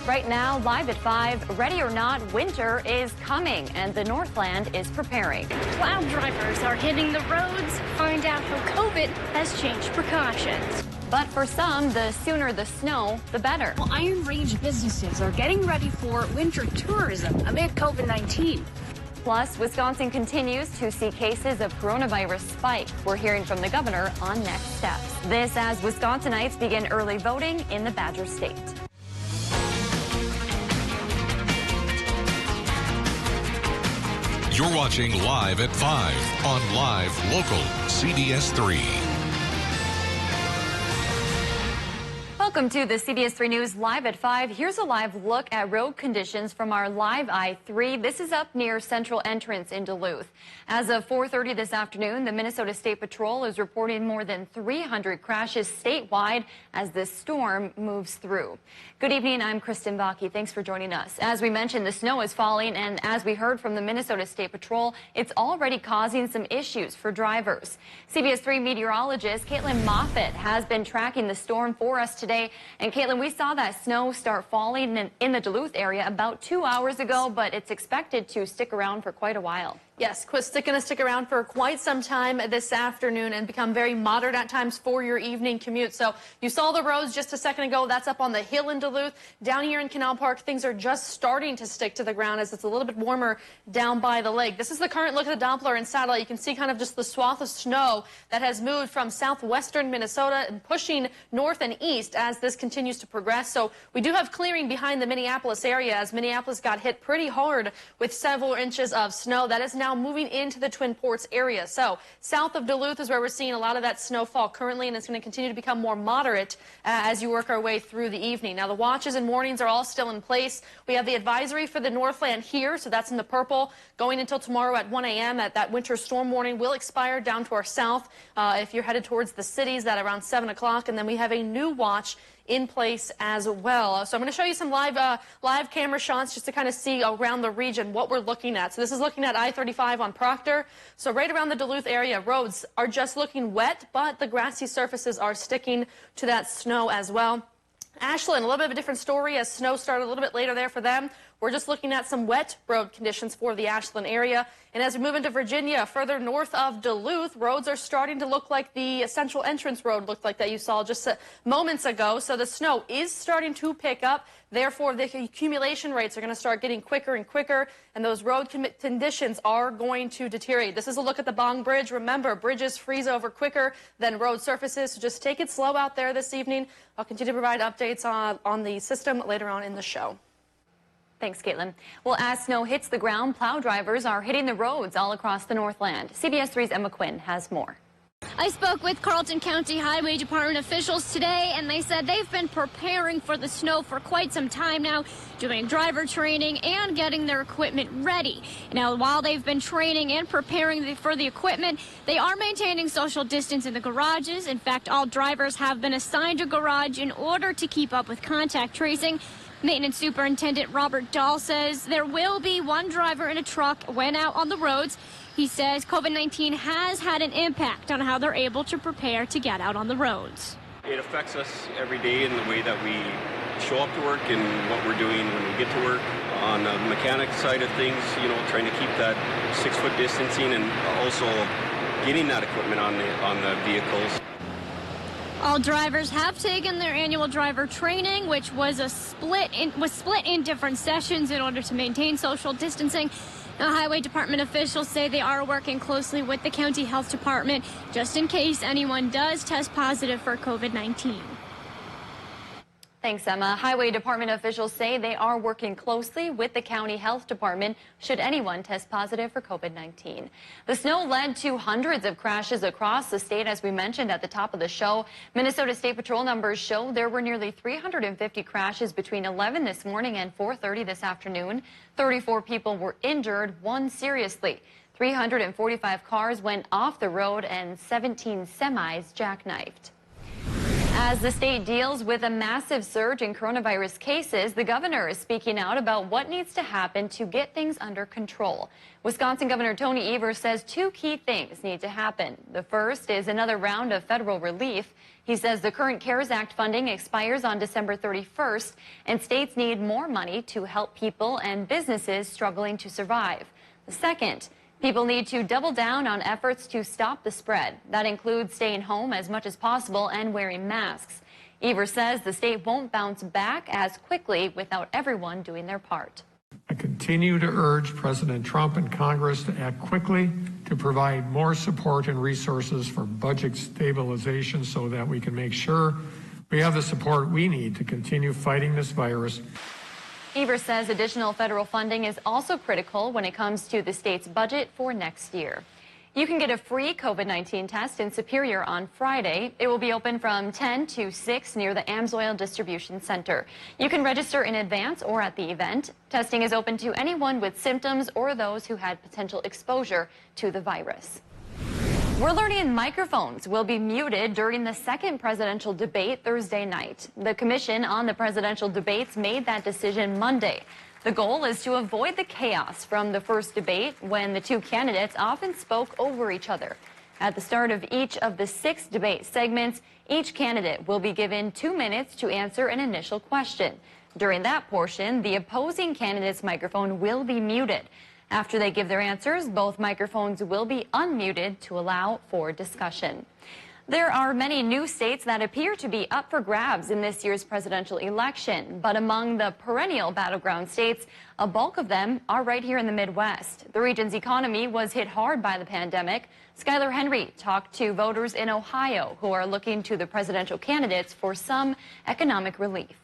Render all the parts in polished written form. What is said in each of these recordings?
Right now, live at 5, ready or not, winter is coming and the Northland is preparing. Cloud drivers are hitting the roads. Find out how COVID has changed precautions. But for some, the sooner the snow, the better. Well, Iron Range businesses are getting ready for winter tourism amid COVID-19. Plus, Wisconsin continues to see cases of coronavirus spike. We're hearing from the governor on next steps. This as Wisconsinites begin early voting in the Badger State. You're watching Live at 5 on Live Local CBS 3. Welcome to the CBS 3 News Live at 5. Here's a live look at road conditions from our live I-3. This is up near Central Entrance in Duluth. As of 4:30 this afternoon, the Minnesota State Patrol is reporting more than 300 crashes statewide as this storm moves through. Good evening, I'm Kristen Baki. Thanks for joining us. As we mentioned, the snow is falling, and as we heard from the Minnesota State Patrol, it's already causing some issues for drivers. CBS 3 meteorologist Caitlin Moffitt has been tracking the storm for us today. And Caitlin, we saw that snow start falling in the Duluth area about 2 hours ago, but it's expected to stick around for quite a while. Yes, it's going to stick around for quite some time this afternoon and become very moderate at times for your evening commute. So you saw the roads just a second ago. That's up on the hill in Duluth. Down here in Canal Park, things are just starting to stick to the ground as it's a little bit warmer down by the lake. This is the current look at the Doppler and satellite. You can see kind of just the swath of snow that has moved from southwestern Minnesota and pushing north and east as this continues to progress. So we do have clearing behind the Minneapolis area as Minneapolis got hit pretty hard with several inches of snow. That is now moving into the Twin Ports area. So south of Duluth is where we're seeing a lot of that snowfall currently, and it's going to continue to become more moderate as you work our way through the evening. Now, the watches and warnings are all still in place. We have the advisory for the Northland here, so that's in the purple, going until tomorrow at 1 a.m. That winter storm warning will expire down to our south if you're headed towards the cities at around 7 o'clock, and then we have a new watch in place as well. So I'm going to show you some live camera shots just to kind of see around the region what we're looking at. So this is looking at I-35 on Proctor. So right around the Duluth area, roads are just looking wet, but the grassy surfaces are sticking to that snow as well. Ashland, a little bit of a different story as snow started a little bit later there for them. We're just looking at some wet road conditions for the Ashland area. And as we move into Virginia, further north of Duluth, roads are starting to look like the Central Entrance Road looked like that you saw just moments ago. So the snow is starting to pick up. Therefore, the accumulation rates are going to start getting quicker and quicker, and those road conditions are going to deteriorate. This is a look at the Bong Bridge. Remember, bridges freeze over quicker than road surfaces, so just take it slow out there this evening. I'll continue to provide updates on the system later on in the show. Thanks, Caitlin. Well, as snow hits the ground, plow drivers are hitting the roads all across the Northland. CBS 3's Emma Quinn has more. I spoke with Carlton County Highway Department officials today, and they said they've been preparing for the snow for quite some time now, doing driver training and getting their equipment ready. Now, while they've been training and preparing for the equipment, they are maintaining social distance in the garages. In fact, all drivers have been assigned a garage in order to keep up with contact tracing. Maintenance Superintendent Robert Dahl says there will be one driver in a truck when out on the roads. He says COVID-19 has had an impact on how they're able to prepare to get out on the roads. It affects us every day in the way that we show up to work and what we're doing when we get to work. On the mechanic side of things, trying to keep that 6-foot distancing and also getting that equipment on the vehicles. All drivers have taken their annual driver training, which was split in different sessions in order to maintain social distancing. Now, Highway Department officials say they are working closely with the county health department just in case anyone does test positive for COVID-19. Thanks, Emma. Highway Department officials say they are working closely with the county health department should anyone test positive for COVID-19. The snow led to hundreds of crashes across the state, as we mentioned at the top of the show. Minnesota State Patrol numbers show there were nearly 350 crashes between 11 this morning and 4:30 this afternoon. 34 people were injured, one seriously. 345 cars went off the road and 17 semis jackknifed. As the state deals with a massive surge in coronavirus cases, the governor is speaking out about what needs to happen to get things under control. Wisconsin Governor Tony Evers says two key things need to happen. The first is another round of federal relief. He says the current CARES Act funding expires on December 31st, and states need more money to help people and businesses struggling to survive. The second, people need to double down on efforts to stop the spread. That includes staying home as much as possible and wearing masks. Evers says the state won't bounce back as quickly without everyone doing their part. I continue to urge President Trump and Congress to act quickly to provide more support and resources for budget stabilization so that we can make sure we have the support we need to continue fighting this virus. Evers says additional federal funding is also critical when it comes to the state's budget for next year. You can get a free COVID-19 test in Superior on Friday. It will be open from 10 to 6 near the Amsoil Distribution Center. You can register in advance or at the event. Testing is open to anyone with symptoms or those who had potential exposure to the virus. We're learning microphones will be muted during the second presidential debate Thursday night. The Commission on the Presidential Debates made that decision Monday. The goal is to avoid the chaos from the first debate when the two candidates often spoke over each other. At the start of each of the 6 debate segments, each candidate will be given 2 minutes to answer an initial question. During that portion, the opposing candidate's microphone will be muted. After they give their answers, both microphones will be unmuted to allow for discussion. There are many new states that appear to be up for grabs in this year's presidential election, but among the perennial battleground states, a bulk of them are right here in the Midwest. The region's economy was hit hard by the pandemic. Skylar Henry talked to voters in Ohio who are looking to the presidential candidates for some economic relief.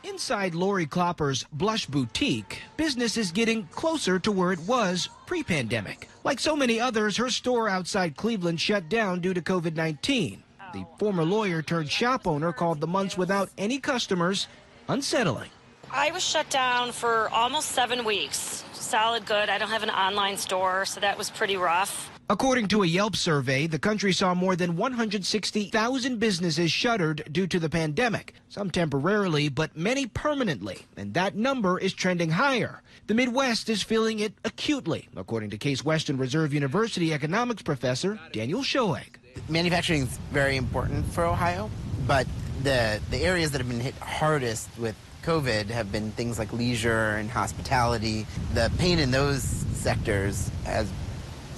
Inside Lori Klopper's Blush Boutique, business is getting closer to where it was pre-pandemic. Like so many others, her store outside Cleveland shut down due to COVID-19. The former lawyer turned shop owner called the months without any customers unsettling. I was shut down for almost 7 weeks. Solid good. I don't have an online store, so that was pretty rough. According to a Yelp survey, the country saw more than 160,000 businesses shuttered due to the pandemic, some temporarily, but many permanently, and that number is trending higher. The Midwest is feeling it acutely, according to Case Western Reserve University economics professor Daniel Schoeg. Manufacturing is very important for Ohio, but the areas that have been hit hardest with COVID have been things like leisure and hospitality. The pain in those sectors has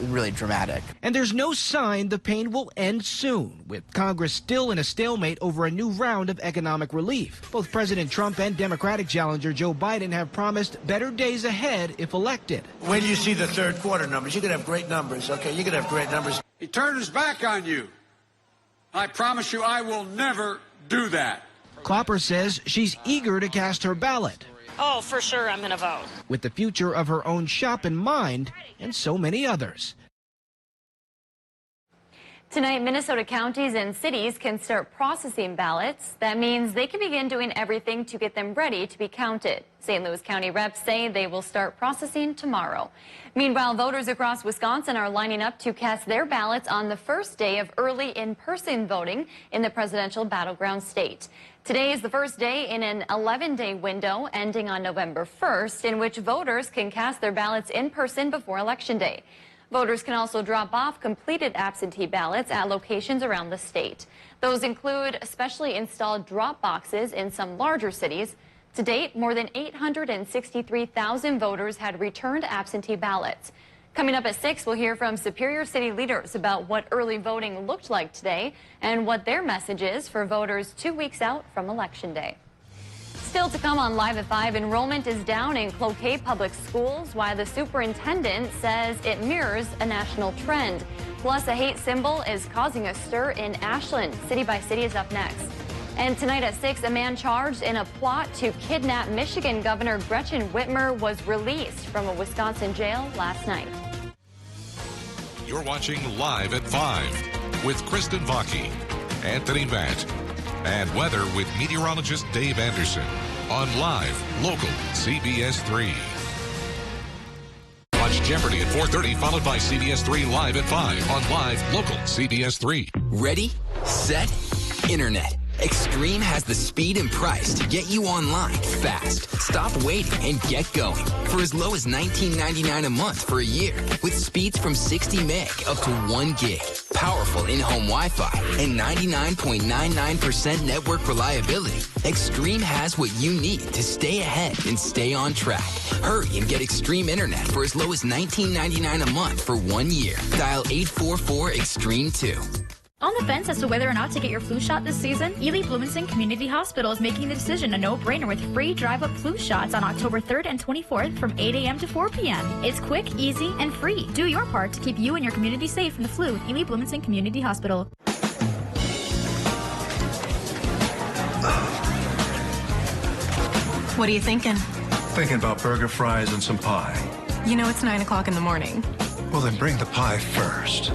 really dramatic. And there's no sign the pain will end soon, with Congress still in a stalemate over a new round of economic relief. Both President Trump and Democratic challenger Joe Biden have promised better days ahead if elected. When you see the third quarter numbers, you're going to have great numbers, okay? You're going to have great numbers. He turned his back on you. I promise you I will never do that. Klopper says she's eager to cast her ballot. Oh, for sure I'm going to vote. With the future of her own shop in mind, and so many others. Tonight, Minnesota counties and cities can start processing ballots. That means they can begin doing everything to get them ready to be counted. St. Louis County reps say they will start processing tomorrow. Meanwhile, voters across Wisconsin are lining up to cast their ballots on the first day of early in-person voting in the presidential battleground state. Today is the first day in an 11-day window ending on November 1st in which voters can cast their ballots in person before Election Day. Voters can also drop off completed absentee ballots at locations around the state. Those include specially installed drop boxes in some larger cities. To date, more than 863,000 voters had returned absentee ballots. Coming up at 6, we'll hear from Superior City leaders about what early voting looked like today and what their message is for voters 2 weeks out from Election Day. Still to come on Live at 5, enrollment is down in Cloquet Public Schools, while the superintendent says it mirrors a national trend. Plus, a hate symbol is causing a stir in Ashland. City by City is up next. And tonight at 6, a man charged in a plot to kidnap Michigan Governor Gretchen Whitmer was released from a Wisconsin jail last night. You're watching Live at 5 with Kristen Vaki, Anthony Matt, and weather with meteorologist Dave Anderson on Live Local CBS 3. Watch Jeopardy at 4:30, followed by CBS 3 Live at 5 on Live Local CBS 3. Ready, set, internet. Extreme has the speed and price to get you online fast. Stop waiting and get going for as low as $19.99 a month for a year with speeds from 60 meg up to 1 gig. Powerful in-home Wi-Fi and 99.99% network reliability. Extreme has what you need to stay ahead and stay on track. Hurry and get Extreme Internet for as low as $19.99 a month for 1 year. Dial 844-EXTREME2. On the fence as to whether or not to get your flu shot this season? Ely Bloomington Community Hospital is making the decision a no-brainer with free drive-up flu shots on October 3rd and 24th from 8 a.m. to 4 p.m. It's quick, easy, and free. Do your part to keep you and your community safe from the flu with Ely Bloomington Community Hospital. What are you thinking? Thinking about burger, fries, and some pie. You know it's 9 o'clock in the morning. Well, then bring the pie first.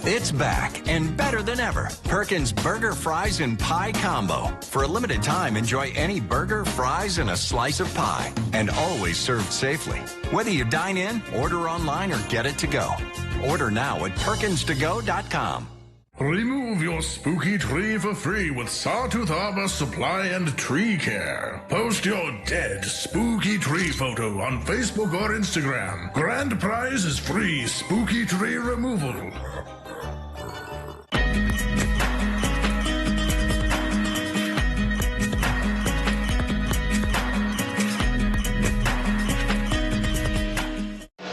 It's back and better than ever. Perkins Burger, Fries, and Pie Combo. For a limited time, enjoy any burger, fries, and a slice of pie. And always served safely. Whether you dine in, order online, or get it to go. Order now at perkinstogo.com. Remove your spooky tree for free with Sawtooth Arbor Supply and Tree Care. Post your dead spooky tree photo on Facebook or Instagram. Grand prize is free spooky tree removal.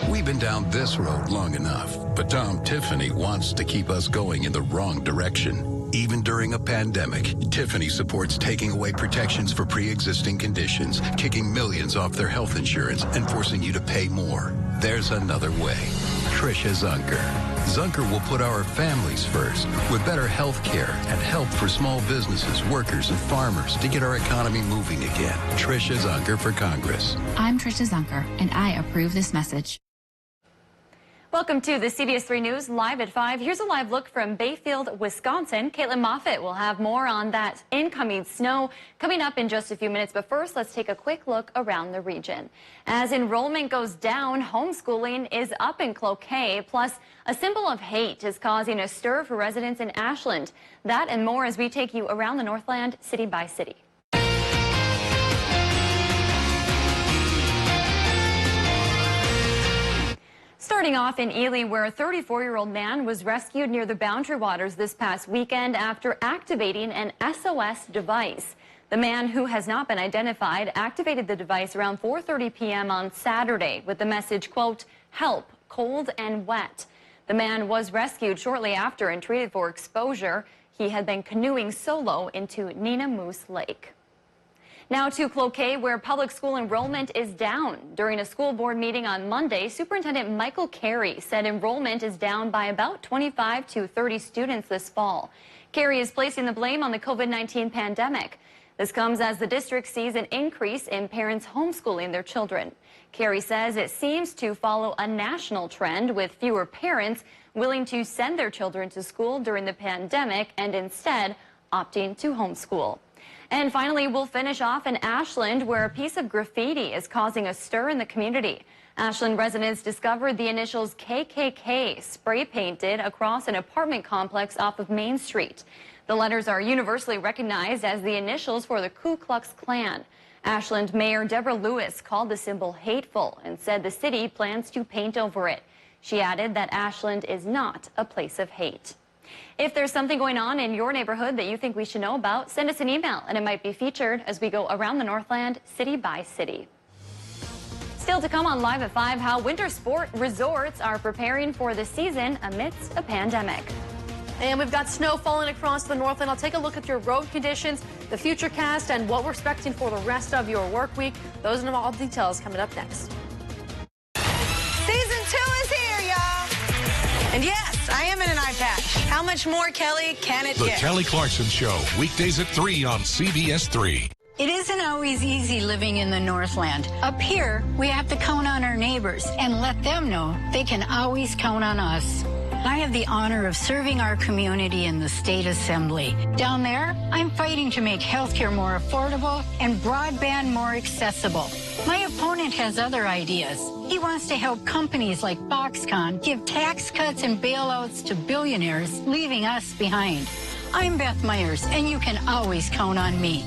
We've been down this road long enough, but Tom Tiffany wants to keep us going in the wrong direction. Even during a pandemic, Tiffany supports taking away protections for pre-existing conditions, kicking millions off their health insurance, and forcing you to pay more. There's another way. Tricia Zunker. Zunker will put our families first with better health care and help for small businesses, workers, and farmers to get our economy moving again. Tricia Zunker for Congress. I'm Tricia Zunker, and I approve this message. Welcome to the CBS 3 News Live at 5. Here's a live look from Bayfield, Wisconsin. Caitlin Moffitt will have more on that incoming snow coming up in just a few minutes. But first, let's take a quick look around the region. As enrollment goes down, homeschooling is up in Cloquet. Plus, a symbol of hate is causing a stir for residents in Ashland. That and more as we take you around the Northland, city by city. Starting off in Ely, where a 34-year-old man was rescued near the Boundary Waters this past weekend after activating an SOS device. The man, who has not been identified, activated the device around 4:30 p.m. on Saturday with the message, quote, "Help, cold and wet." The man was rescued shortly after and treated for exposure. He had been canoeing solo into Nina Moose Lake. Now to Cloquet, where public school enrollment is down. During a school board meeting on Monday, Superintendent Michael Carey said enrollment is down by about 25 to 30 students this fall. Carey is placing the blame on the COVID-19 pandemic. This comes as the district sees an increase in parents homeschooling their children. Carey says it seems to follow a national trend with fewer parents willing to send their children to school during the pandemic and instead opting to homeschool. And finally, we'll finish off in Ashland, where a piece of graffiti is causing a stir in the community. Ashland residents discovered the initials KKK spray painted across an apartment complex off of Main Street. The letters are universally recognized as the initials for the Ku Klux Klan. Ashland Mayor Deborah Lewis called the symbol hateful and said the city plans to paint over it. She added that Ashland is not a place of hate. If there's something going on in your neighborhood that you think we should know about, send us an email and it might be featured as we go around the Northland, city by city. Still to come on Live at 5, how winter sport resorts are preparing for the season amidst a pandemic. And we've got snow falling across the Northland. I'll take a look at your road conditions, the futurecast, and what we're expecting for the rest of your work week. Those and all details coming up next. Season 2 is here, y'all. And yes, I am in an eye patch. How much more, Kelly, can it get? The Kelly Clarkson Show, weekdays at 3 on CBS 3. It isn't always easy living in the Northland. Up here, we have to count on our neighbors and let them know they can always count on us. I have the honor of serving our community in the State Assembly. Down there, I'm fighting to make healthcare more affordable and broadband more accessible. My opponent has other ideas. He wants to help companies like Foxconn give tax cuts and bailouts to billionaires, leaving us behind. I'm Beth Myers, and you can always count on me.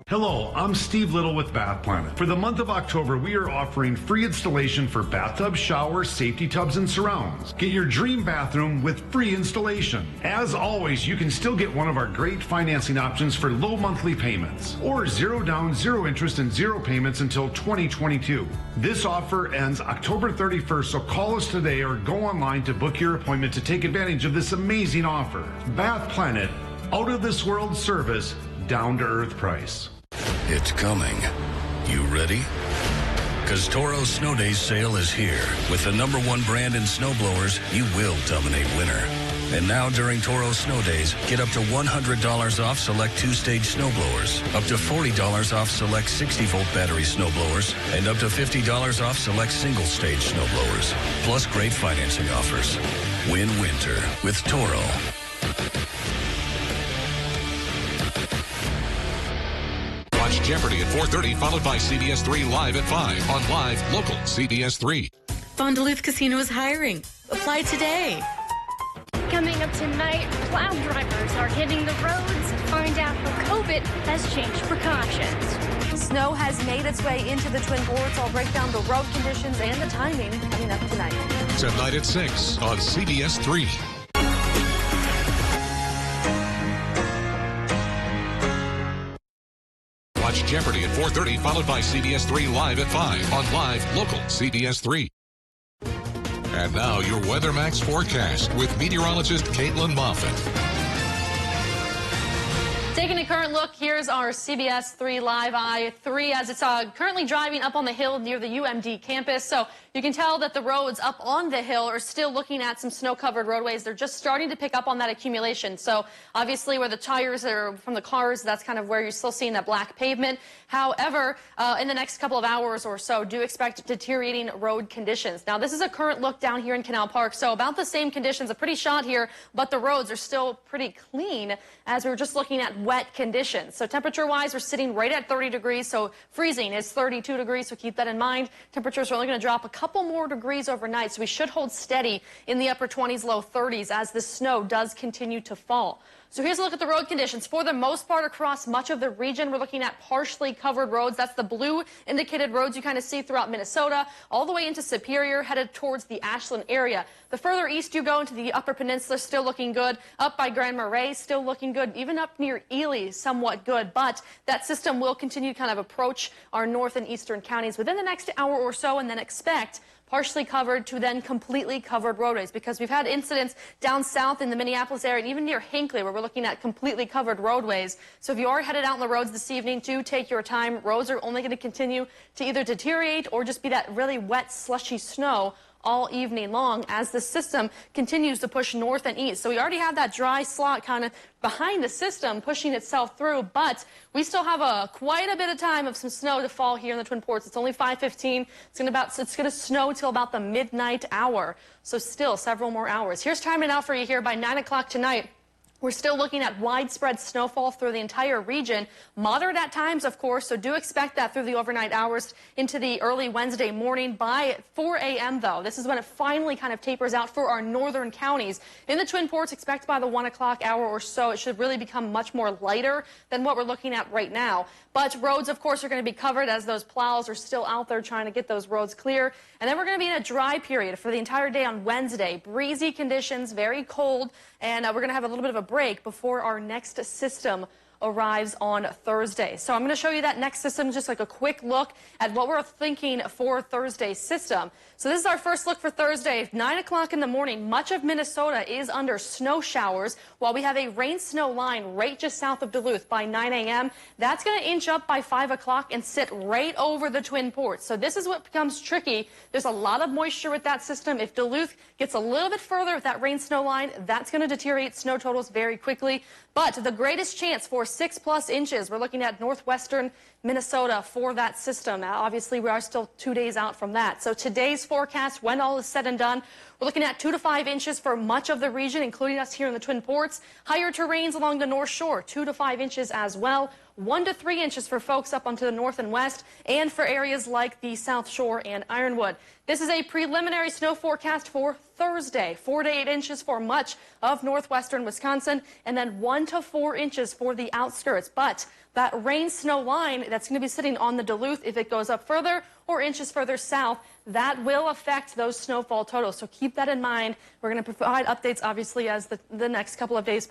Hello, I'm Steve Little with Bath Planet. For the month of October, we are offering free installation for bathtubs, showers, safety tubs, and surrounds. Get your dream bathroom with free installation. As always, you can still get one of our great financing options for low monthly payments, or 0 down, 0 interest, and 0 payments until 2022. This offer ends October 31st, so call us today or go online to book your appointment to take advantage of this amazing offer. Bath Planet, out of this world service, down to earth price. It's coming. You ready? Because Toro's Snow Days sale is here. With the #1 brand in snowblowers, you will dominate winter. And now during Toro's Snow Days, get up to $100 off select 2-stage snowblowers, up to $40 off select 60-volt battery snowblowers, and up to $50 off select single-stage snowblowers. Plus great financing offers. Win winter with Toro. Watch Jeopardy at 4:30, followed by CBS 3 Live at 5 on Live Local CBS 3. Von Duluth Casino is hiring. Apply today. Coming up tonight, plow drivers are hitting the roads. Find out how COVID has changed precautions. Snow has made its way into the Twin Ports. I'll break down the road conditions and the timing coming up tonight. Tonight at 6 on CBS 3. Watch Jeopardy at 4:30, followed by CBS 3 Live at 5 on Live Local CBS 3. And now your Weather Max forecast with meteorologist Caitlin Moffitt. Taking a current look, here's our CBS 3 Live I-3 as it's currently driving up on the hill near the UMD campus. So you can tell that the roads up on the hill are still looking at some snow-covered roadways. They're just starting to pick up on that accumulation. So obviously where the tires are from the cars, that's kind of where you're still seeing that black pavement. However, in the next couple of hours or so, do expect deteriorating road conditions. Now, this is a current look down here in Canal Park. So about the same conditions, a pretty shot here, but the roads are still pretty clean as we were just looking at wet conditions. So temperature-wise, we're sitting right at 30 degrees. So freezing is 32 degrees. So keep that in mind. Temperatures are only going to drop a couple more degrees overnight. So we should hold steady in the upper 20s, low 30s as the snow does continue to fall. So here's a look at the road conditions. For the most part across much of the region, we're looking at partially covered roads. That's the blue indicated roads you kind of see throughout Minnesota, all the way into Superior, headed towards the Ashland area. The further east you go into the Upper Peninsula, still looking good. Up by Grand Marais, still looking good. Even up near Ely, somewhat good. But that system will continue to kind of approach our north and eastern counties within the next hour or so, and then expect partially covered to then completely covered roadways, because we've had incidents down south in the Minneapolis area and even near Hinckley where we're looking at completely covered roadways. So if you are headed out on the roads this evening, do take your time. Roads are only going to continue to either deteriorate or just be that really wet, slushy snow all evening long as the system continues to push north and east. So we already have that dry slot kind of behind the system pushing itself through, but we still have quite a bit of time of some snow to fall here in the Twin Ports. It's only 5:15. It's going to snow till about the midnight hour. So still several more hours. Here's timing out for you here by 9 o'clock tonight. We're still looking at widespread snowfall through the entire region. Moderate at times, of course, so do expect that through the overnight hours into the early Wednesday morning. By 4 a.m., though, this is when it finally kind of tapers out for our northern counties. In the Twin Ports, expect by the 1 o'clock hour or so, it should really become much more lighter than what we're looking at right now. But roads, of course, are going to be covered as those plows are still out there trying to get those roads clear. And then we're going to be in a dry period for the entire day on Wednesday. Breezy conditions, very cold, and we're going to have a little bit of a break before our next system arrives on Thursday. So I'm going to show you that next system, just like a quick look at what we're thinking for Thursday's system. So this is our first look for Thursday. 9 o'clock in the morning, much of Minnesota is under snow showers while we have a rain-snow line right just south of Duluth by 9 a.m. That's going to inch up by 5 o'clock and sit right over the Twin Ports. So this is what becomes tricky. There's a lot of moisture with that system. If Duluth gets a little bit further with that rain-snow line, that's going to deteriorate snow totals very quickly. But the greatest chance for 6+ inches, we're looking at northwestern Minnesota for that system. Now, obviously, we are still 2 days out from that. So today's forecast, when all is said and done, We're looking at 2 to 5 inches for much of the region, including us here in the Twin Ports. Higher terrains along the North Shore, 2 to 5 inches as well. 1 to 3 inches for folks up onto the north and west, and for areas like the South Shore and Ironwood. This is a preliminary snow forecast for Thursday. 4 to 8 inches for much of northwestern Wisconsin, and then 1 to 4 inches for the outskirts. But that rain snow line that's going to be sitting on the Duluth, if it goes up further or inches further south, that will affect those snowfall totals. So keep that in mind. We're going to provide updates, obviously, as the next couple of days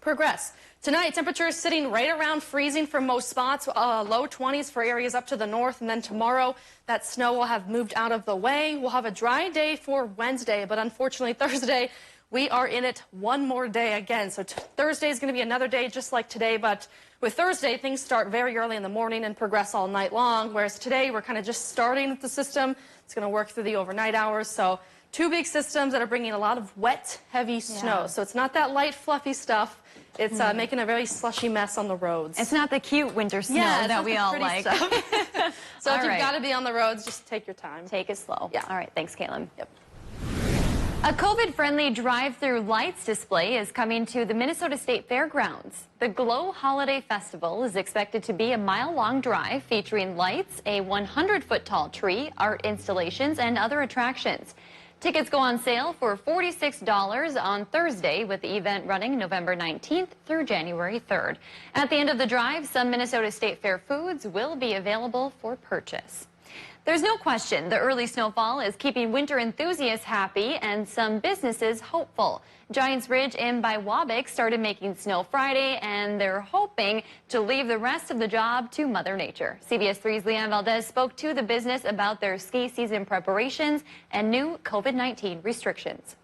progress. Tonight, temperatures sitting right around freezing for most spots, low 20s for areas up to the north. And then tomorrow, that snow will have moved out of the way. We'll have a dry day for Wednesday, but unfortunately Thursday, we are in it one more day again. So Thursday is going to be another day just like today, but with Thursday, things start very early in the morning and progress all night long, whereas today we're kind of just starting with the system. It's going to work through the overnight hours. So 2 big systems that are bringing a lot of wet, heavy snow. So it's not that light, fluffy stuff. It's making a very slushy mess on the roads. It's not the cute winter snow that we all like. So if you've got to be on the roads, just take your time. Take it slow. Yeah. All right. Thanks, Caitlin. Yep. A COVID-friendly drive-through lights display is coming to the Minnesota State Fairgrounds. The Glow Holiday Festival is expected to be a mile-long drive featuring lights, a 100-foot-tall tree, art installations, and other attractions. Tickets go on sale for $46 on Thursday, with the event running November 19th through January 3rd. At the end of the drive, some Minnesota State Fair foods will be available for purchase. There's no question the early snowfall is keeping winter enthusiasts happy and some businesses hopeful. Giants Ridge in Biwabik started making snow Friday, and they're hoping to leave the rest of the job to Mother Nature. CBS 3's Leanne Valdez spoke to the business about their ski season preparations and new COVID-19 restrictions.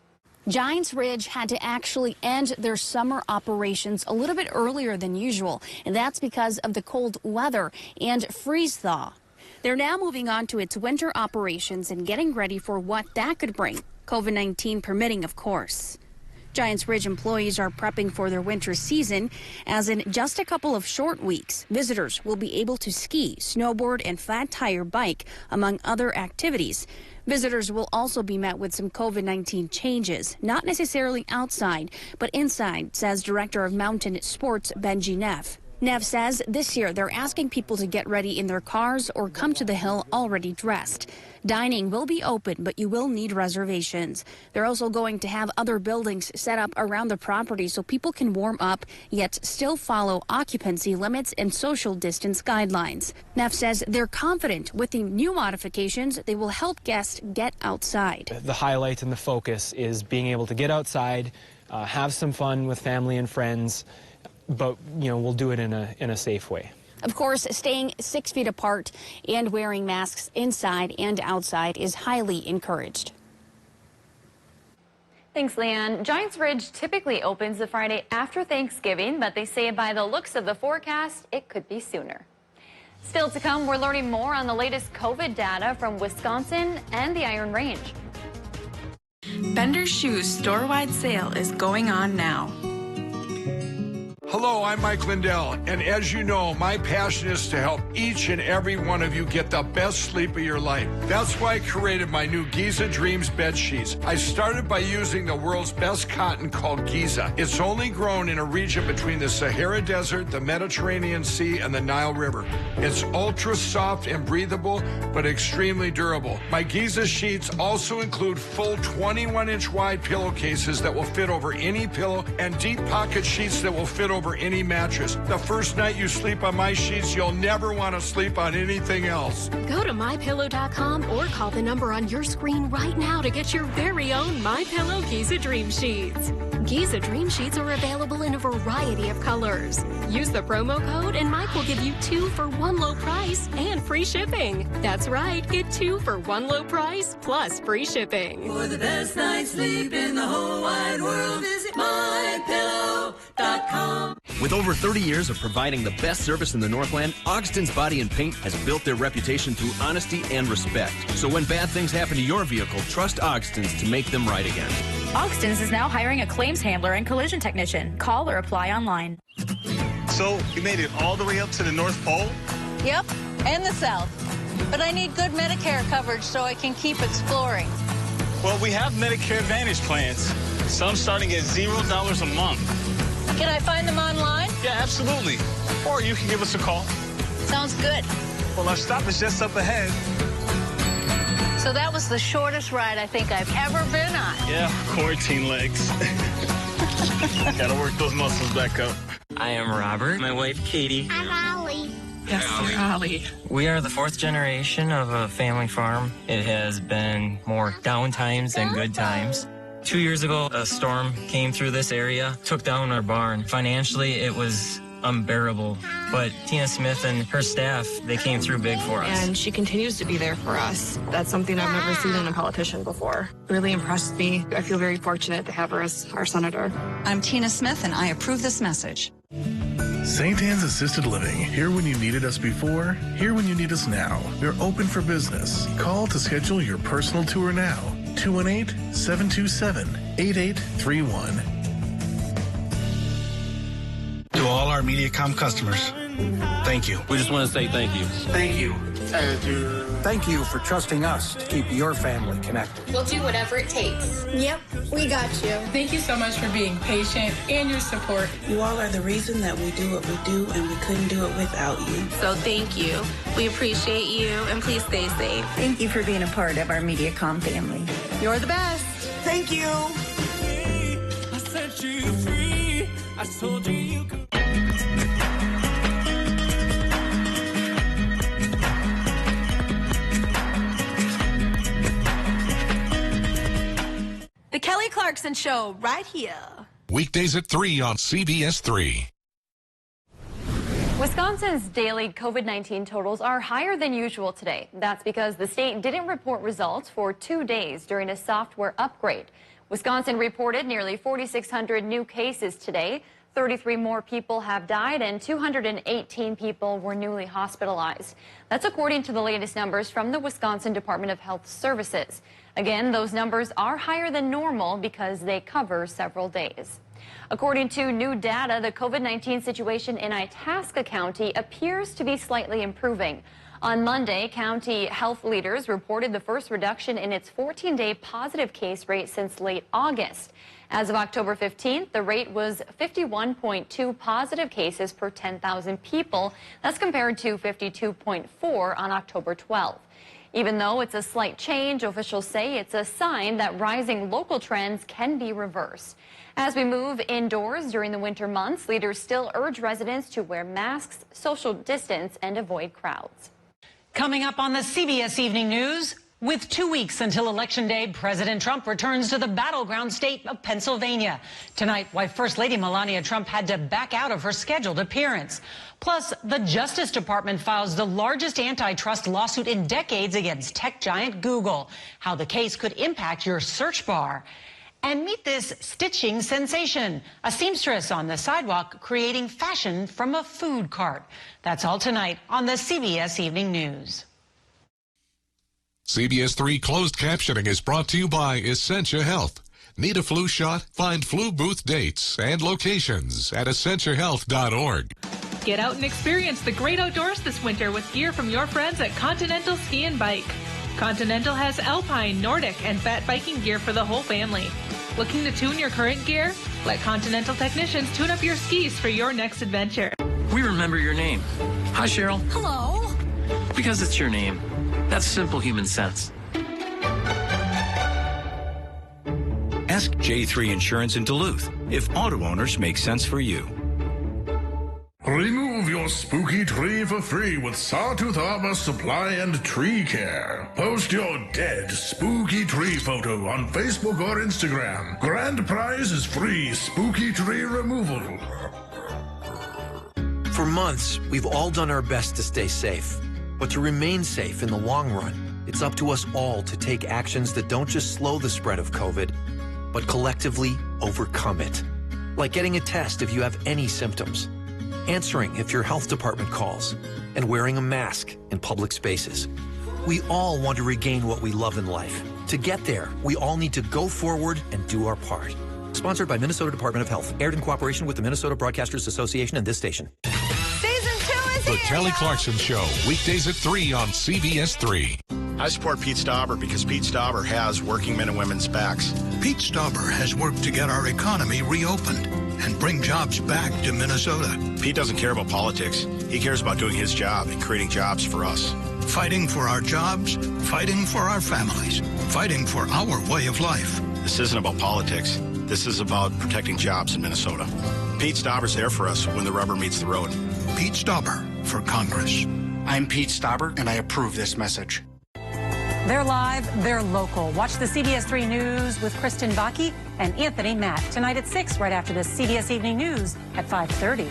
Giants Ridge had to actually end their summer operations a little bit earlier than usual, and that's because of the cold weather and freeze-thaw. They're now moving on to its winter operations and getting ready for what that could bring, COVID-19 permitting, of course. Giants Ridge employees are prepping for their winter season, as in just a couple of short weeks, visitors will be able to ski, snowboard, and flat tire bike, among other activities. Visitors will also be met with some COVID-19 changes, not necessarily outside, but inside, says Director of Mountain Sports, Benji Neff. Neff says this year they're asking people to get ready in their cars or come to the hill already dressed. Dining will be open, but you will need reservations. They're also going to have other buildings set up around the property so people can warm up, yet still follow occupancy limits and social distance guidelines. Neff says they're confident with the new modifications, they will help guests get outside. The highlight and the focus is being able to get outside, have some fun with family and friends, but, you know, we'll do it in a safe way. Of course, staying 6 feet apart and wearing masks inside and outside is highly encouraged. Thanks, Leanne. Giants Ridge typically opens the Friday after Thanksgiving, but they say by the looks of the forecast, it could be sooner. Still to come, we're learning more on the latest COVID data from Wisconsin and the Iron Range. Bender's Shoes store-wide sale is going on now. Hello, I'm Mike Lindell, and as you know, my passion is to help each and every one of you get the best sleep of your life. That's why I created my new Giza Dreams bed sheets. I started by using the world's best cotton called Giza. It's only grown in a region between the Sahara Desert, the Mediterranean Sea, and the Nile River. It's ultra soft and breathable, but extremely durable. My Giza sheets also include full 21-inch wide pillowcases that will fit over any pillow and deep pocket sheets that will fit over any mattress. The first night you sleep on my sheets, you'll never want to sleep on anything else. Go to MyPillow.com or call the number on your screen right now to get your very own MyPillow Giza Dream Sheets. Giza Dream Sheets are available in a variety of colors. Use the promo code and Mike will give you 2 for 1 low price and free shipping. That's right, get 2 for 1 low price plus free shipping. For the best night's sleep in the whole wide world, visit MyPillow.com. With over 30 years of providing the best service in the Northland, Augston's Body and Paint has built their reputation through honesty and respect. So when bad things happen to your vehicle, trust Augston's to make them right again. Augston's is now hiring a claims handler and collision technician. Call or apply online. So you made it all the way up to the North Pole? Yep, and the South. But I need good Medicare coverage so I can keep exploring. Well, we have Medicare Advantage plans. Some starting at $0 a month. Can I find them online? Yeah, absolutely. Or you can give us a call. Sounds good. Well, our stop is just up ahead. So that was the shortest ride I think I've ever been on. Yeah, quarantine legs. Gotta work those muscles back up. I am Robert. My wife, Katie. I'm Ollie. Yes, you're Ollie. We are the 4th generation of a family farm. It has been more down times than good times. 2 years ago, a storm came through this area, took down our barn. Financially, it was unbearable. But Tina Smith and her staff, they came through big for us. And she continues to be there for us. That's something I've never seen in a politician before. Really impressed me. I feel very fortunate to have her as our senator. I'm Tina Smith, and I approve this message. St. Anne's Assisted Living. Here when you needed us before, here when you need us now. We're open for business. Call to schedule your personal tour now. 218-727-8831. To all our MediaCom customers, thank you. We just want to say thank you. Thank you. Thank you for trusting us to keep your family connected. We'll do whatever it takes. Yep, we got you. Thank you so much for being patient and your support. You all are the reason that we do what we do, and we couldn't do it without you. So thank you. We appreciate you, and please stay safe. Thank you for being a part of our MediaCom family. You're the best. Thank you. I set you free. I told you you could. The Kelly Clarkson Show, right here. Weekdays at 3 on CBS 3. Wisconsin's daily COVID-19 totals are higher than usual today. That's because the state didn't report results for 2 days during a software upgrade. Wisconsin reported nearly 4,600 new cases today. 33 more people have died and 218 people were newly hospitalized. That's according to the latest numbers from the Wisconsin Department of Health Services. Again, those numbers are higher than normal because they cover several days. According to new data, the COVID-19 situation in Itasca County appears to be slightly improving. On Monday, county health leaders reported the first reduction in its 14-day positive case rate since late August. As of October 15th, the rate was 51.2 positive cases per 10,000 people. That's compared to 52.4 on October 12th. Even though it's a slight change, officials say it's a sign that rising local trends can be reversed. As we move indoors during the winter months, leaders still urge residents to wear masks, social distance, and avoid crowds. Coming up on the CBS Evening News, with 2 weeks until Election Day, President Trump returns to the battleground state of Pennsylvania. Tonight, why First Lady Melania Trump had to back out of her scheduled appearance. Plus, the Justice Department files the largest antitrust lawsuit in decades against tech giant Google. How the case could impact your search bar. And meet this stitching sensation, a seamstress on the sidewalk creating fashion from a food cart. That's all tonight on the CBS Evening News. CBS 3 closed captioning is brought to you by Essentia Health. Need a flu shot? Find flu booth dates and locations at essentiahealth.org. Get out and experience the great outdoors this winter with gear from your friends at Continental Ski and Bike. Continental has alpine, Nordic, and fat biking gear for the whole family. Looking to tune your current gear? Let Continental technicians tune up your skis for your next adventure. We remember your name. Hi, Cheryl. Hello. Because it's your name. That's simple human sense. Ask J3 Insurance in Duluth if auto owners make sense for you. Remove your spooky tree for free with Sawtooth Arbor Supply and Tree Care. Post your dead spooky tree photo on Facebook or Instagram. Grand prize is free spooky tree removal. For months, we've all done our best to stay safe. But to remain safe in the long run, it's up to us all to take actions that don't just slow the spread of COVID, but collectively overcome it. Like getting a test if you have any symptoms, answering if your health department calls, and wearing a mask in public spaces. We all want to regain what we love in life. To get there, we all need to go forward and do our part. Sponsored by Minnesota Department of Health. Aired in cooperation with the Minnesota Broadcasters Association and this station. Season 2 is The here, Kelly y'all. Clarkson Show, weekdays at 3 on CBS 3. I support Pete Stauber because Pete Stauber has working men and women's backs. Pete Stauber has worked to get our economy reopened and bring jobs back to Minnesota. Pete doesn't care about politics. He cares about doing his job and creating jobs for us. Fighting for our jobs, fighting for our families, fighting for our way of life. This isn't about politics. This is about protecting jobs in Minnesota. Pete Stauber's there for us when the rubber meets the road. Pete Stauber for Congress. I'm Pete Stauber, and I approve this message. They're live, they're local. Watch the CBS 3 News with Kristen Baki and Anthony Matt tonight at 6, right after the CBS Evening News at 5:30.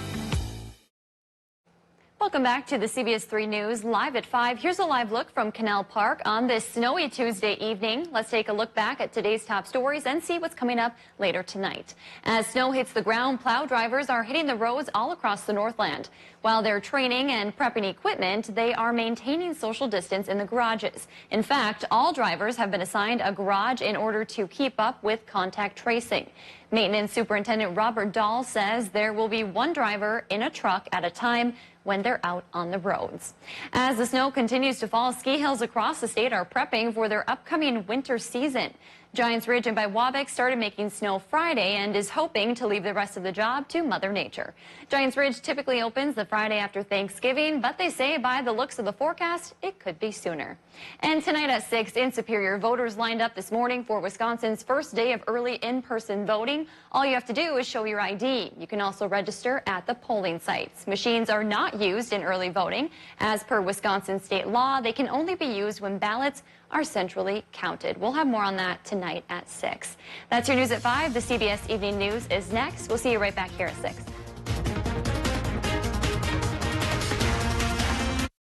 Welcome back to the CBS 3 News live at 5. Here's a live look from Canal Park on this snowy Tuesday evening. Let's take a look back at today's top stories and see what's coming up later tonight. As snow hits the ground, plow drivers are hitting the roads all across the Northland. While they're training and prepping equipment, they are maintaining social distance in the garages. In fact, all drivers have been assigned a garage in order to keep up with contact tracing. Maintenance Superintendent Robert Dahl says there will be one driver in a truck at a time when they're out on the roads. As the snow continues to fall, ski hills across the state are prepping for their upcoming winter season. Giants Ridge and by Waback started making snow Friday and is hoping to leave the rest of the job to Mother Nature. Giants Ridge typically opens the Friday after Thanksgiving, but they say by the looks of the forecast, it could be sooner. And tonight at 6 in Superior, voters lined up this morning for Wisconsin's first day of early in-person voting. All you have to do is show your ID. You can also register at the polling sites. Machines are not used in early voting. As per Wisconsin state law, they can only be used when ballots are centrally counted. We'll have more on that tonight at 6. That's your news at 5. The CBS Evening News is next. We'll see you right back here at 6.